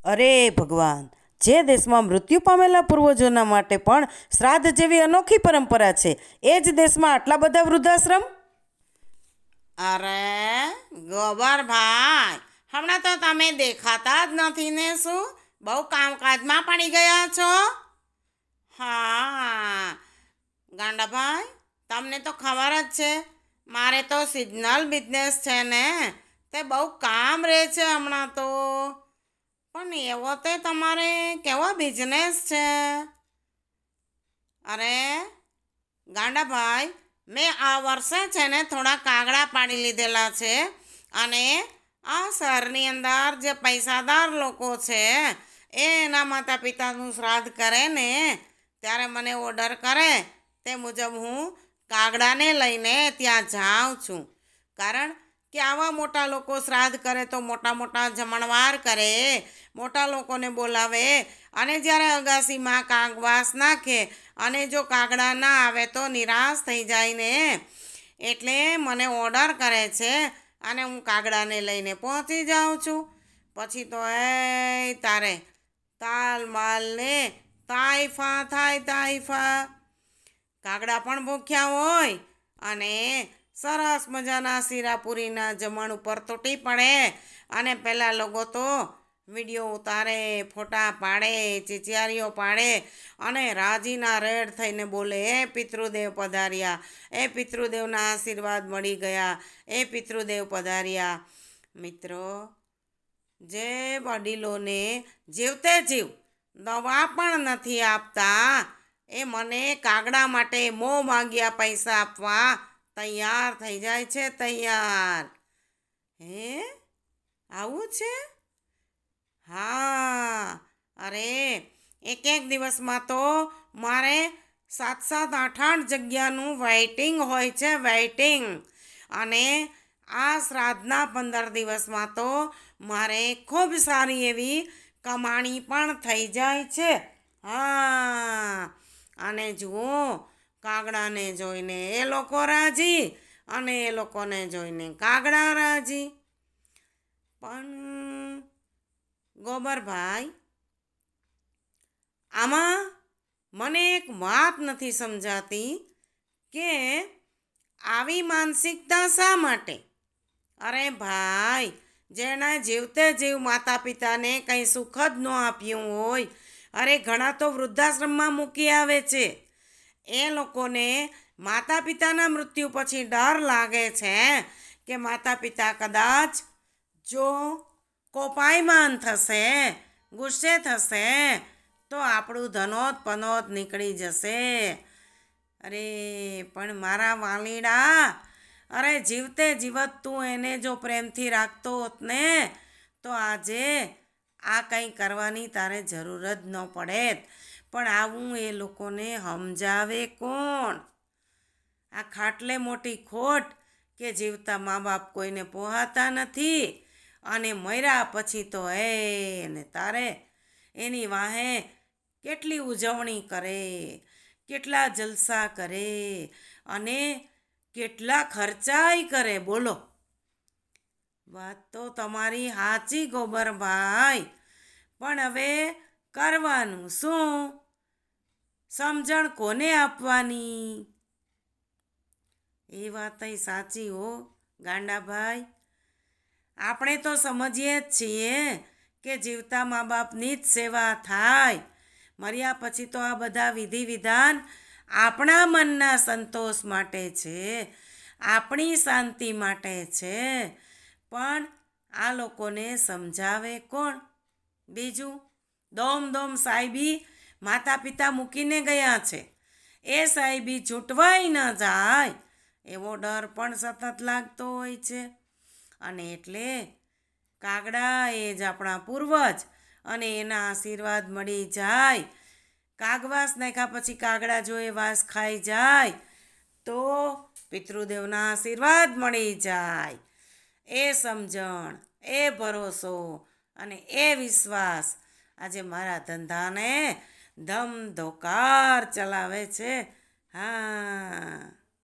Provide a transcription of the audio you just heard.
અરે ભગવાન, જે દેશમાં મૃત્યુ પામેલા પૂર્વજોના માટે પણ શ્રાદ્ધ જેવી અનોખી પરંપરા છે, એ જ દેશમાં આટલા બધા વૃદ્ધાશ્રમ? અરે ગોબરભાઈ, હમણાં તો તમે દેખાતા જ નથી ને? શું બહુ કામકાજમાં પડી ગયા છો? હા ગાંડાભાઈ, તમને તો ખબર જ છે મારે તો સિઝનલ બિઝનેસ છે ને, તે બહુ કામ રહે છે હમણાં તો. પણ એવો તે તમારે કેવો બિઝનેસ છે? અરે ગાંડાભાઈ, મેં આ વર્ષે છે ને થોડા કાગડા પાડી લીધેલા છે, અને આ શહેરની અંદર જે પૈસાદાર લોકો છે એ એના માતા પિતાનું શ્રાદ્ધ કરે ને ત્યારે મને ઓર્ડર કરે તે મુજબ હું કાગડાને લઈને ત્યાં જાઉં છું. કારણ કે આવા મોટા લોકો શ્રાદ્ધ કરે તો મોટા મોટા જમણવાર કરે, મોટા લોકોને બોલાવે, અને જ્યારે અગાસીમાં કાગવાસ નાખે અને જો કાગડા ના આવે તો નિરાશ થઈ જાય ને, એટલે મને ઓર્ડર કરે છે અને હું કાગડાને લઈને પહોંચી જાઉં છું. પછી તો તારે તાલ માલ ને તાઇફા થાય તાઇફા. કાગડા પણ ભૂખ્યા હોય અને સરસ મજાના શીરાપુરીના જમણ ઉપર તૂટી પડે, અને પહેલાં લોકો તો વિડીયો ઉતારે, ફોટા પાડે, ચિચિયારીઓ પાડે અને રાજીના રેડ થઈને બોલે, એ પિતૃદેવ પધાર્યા, એ પિતૃદેવના આશીર્વાદ મળી ગયા, એ પિતૃદેવ પધાર્યા. મિત્રો, જે વડીલોને જીવતે જીવ દવા પણ નથી આપતા, એ મને કાગડા માટે મોં માગ્યા પૈસા આપવા તૈયાર થઈ જાય છે, તૈયાર. હે, આવું છે? હા, અરે એક દિવસમાં તો મારે 7-7, 8-8 જગ્યાનું વેઇટિંગ હોય છે, વેઇટિંગ. અને આ શ્રાદ્ધના 15 દિવસમાં તો મારે ખૂબ સારી એવી કમાણી પણ થઈ જાય છે. હા, અને જુઓ, કાગડાને જોઈને એ લોકો રાજી અને એ લોકોને જોઈને કાગડા રાજી. પણ ગોબરભાઈ, આમાં મને એક વાત નથી સમજાતી કે આવી માનસિકતા શા માટે? અરે ભાઈ, જેણે જીવતે જીવ માતા પિતાને કંઈ સુખ જ ન આપ્યું હોય, અરે ઘણા તો વૃદ્ધાશ્રમમાં મૂકી આવે છે. એ લોકોને માતા પિતાના મૃત્યુ પછી ડર લાગે છે કે માતા પિતા કદાચ જો કોપાયમાન થશે, ગુસ્સે થશે, તો આપણું ધનોત પનોત નીકળી જશે. અરે પણ મારા વાલીડા, અરે જીવતે જીવત તું એને જો પ્રેમથી રાખતો હોત ને, તો આજે આ કંઈ કરવાની તારે જરૂર જ ન પડે. પણ આવું એ લોકોને સમજાવે કોણ? આ ખાટલે મોટી ખોટ કે જીવતા મા બાપ કોઈને પોહાતા નથી, અને મર્યા પછી તો એને તારે એની વાહે કેટલી ઉજવણી કરે, કેટલા જલસા કરે અને કેટલા ખર્ચાય કરે, બોલો. વાત તો તમારી સાચી ગોબરભાઈ, પણ હવે કરવાનું શું? સમજણ કોને આપવાની? એ વાત સાચી હો ગાંડાભાઈ. આપણે તો સમજીએ જ છીએ કે જીવતા મા બાપની જ સેવા થાય, મર્યા પછી તો આ બધા વિધિ વિધાન આપણા મનના સંતોષ માટે છે, આપણી શાંતિ માટે છે. પણ આ લોકોને સમજાવે કોણ? બીજું, દોમ દોમ સાહેબી માતા પિતા મૂકીને ગયા છે, એ સાહેબી છૂટવાય ન જાય એવો ડર પણ સતત લાગતો હોય છે. અને એટલે કાગડા એ જ આપણા પૂર્વજ, અને એના આશીર્વાદ મળી જાય. કાગવાસ નાખ્યા પછી કાગડા જો એ વાસ ખાઈ જાય તો પિતૃદેવના આશીર્વાદ મળી જાય. એ સમજણ, એ ભરોસો અને એ વિશ્વાસ આજે મારા ધંધાને ધમધોકાર ચલાવે છે. હા.